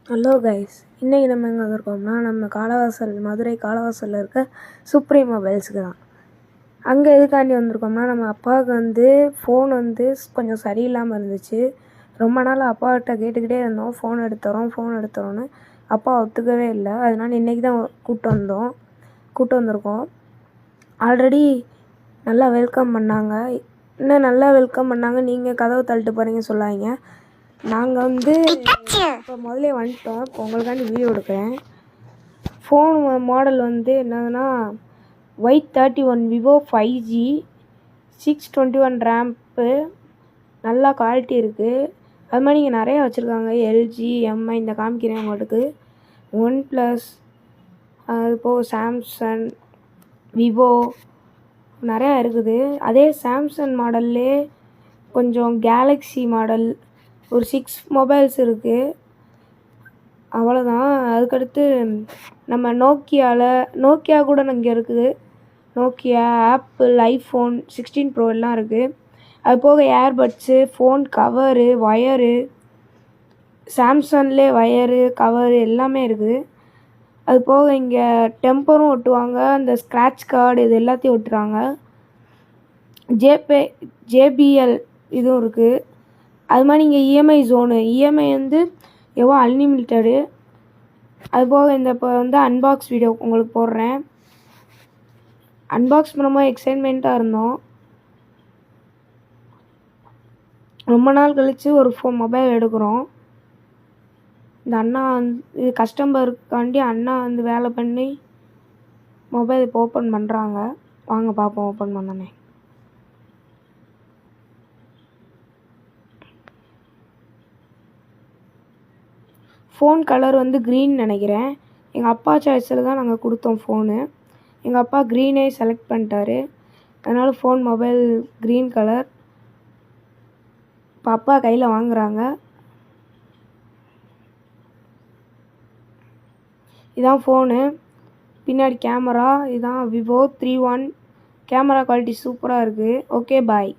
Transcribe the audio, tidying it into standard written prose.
Hello guys, இன்றைக்கி நம்ம எங்கே வந்திருக்கோம்னா நம்ம மதுரை காலவாசலில் இருக்க சுப்ரீம் மொபைல்ஸுக்கு தான். அங்கே எதுக்காண்டி வந்திருக்கோம்னா, நம்ம அப்பாவுக்கு ஃபோன் கொஞ்சம் சரியில்லாமல் இருந்துச்சு. ரொம்ப நாள் அப்பாக்கிட்ட கேட்டுக்கிட்டே இருந்தோம், ஃபோன் எடுத்துறோன்னு. அப்பா ஒத்துக்கவே இல்லை. அதனால இன்றைக்கி தான் கூப்பிட்டு வந்திருக்கோம். ஆல்ரெடி நல்லா வெல்கம் பண்ணாங்க, இன்னும் நல்லா வெல்கம் பண்ணாங்க. நீங்கள் கதவை தள்ளிட்டு போகிறீங்க சொல்லாதீங்க. நாங்கள் இப்போ முதலே வந்துட்டோம். இப்போ உங்களுக்காண்டி வீடியோ எடுக்கிறேன். ஃபோன் மாடல் என்னதுன்னா Y31 விவோ 5G 621 ரேம்ப்பு, நல்லா குவாலிட்டி இருக்குது. அது மாதிரி இங்கே நிறையா வச்சுருக்காங்க. எல்ஜி, எம்ஐ இந்த காமிக்கிறேன் உங்களுக்கு. OnePlus, அது போக சாம்சங், விவோ நிறையா இருக்குது. அதே சாம்சங் மாடல்லே கொஞ்சம் கேலக்ஸி மாடல் ஒரு 6 மொபைல்ஸ் இருக்குது. அவ்வளோதான். அதுக்கடுத்து நம்ம நோக்கியா கூட இங்கே இருக்குது. நோக்கியா, ஆப்பிள், ஐஃபோன் 16 ப்ரோ எல்லாம் இருக்குது. அது போக ஏர்பட்ஸு, ஃபோன் கவரு, ஒயரு, சாம்சங்லே ஒயரு, கவரு எல்லாமே இருக்குது. அது போக இங்கே டெம்பரும் ஒட்டுவாங்க, அந்த ஸ்க்ராட்ச் கார்டு இது எல்லாத்தையும் ஒட்டுறாங்க. ஜேபிஎல் இதுவும் இருக்குது. அது மாதிரி இங்கே இஎம்ஐ ஜோனு, இஎம்ஐ எவ்வளோ அன்லிமிட்டடு. அதுபோக இப்போ அன்பாக்ஸ் வீடியோ உங்களுக்கு போடுறேன். அன்பாக்ஸ் பண்ணும்போது எக்ஸைட்மெண்ட்டாக இருந்தோம். ரொம்ப நாள் கழித்து ஒரு மொபைல் எடுக்கிறோம். இந்த அண்ணா இது கஸ்டமருக்காண்டி அண்ணா வேலை பண்ணி மொபைல் இப்போ ஓப்பன் பண்ணுறாங்க. வாங்க பார்ப்போம் ஓப்பன் பண்ணனே. ஃபோன் கலர் க்ரீன் நினைக்கிறேன். எங்கள் அப்பா சாய்ஸில் தான் நாங்கள் கொடுத்தோம் ஃபோனு. எங்கள் அப்பா க்ரீனே செலக்ட் பண்ணிட்டாரு. அதனால் மொபைல் க்ரீன் கலர். இப்போ அப்பா கையில் வாங்குகிறாங்க. இதான் ஃபோனு. பின்னாடி கேமரா. இதுதான் விவோ 31. கேமரா குவாலிட்டி சூப்பராக இருக்குது. ஓகே, பாய்.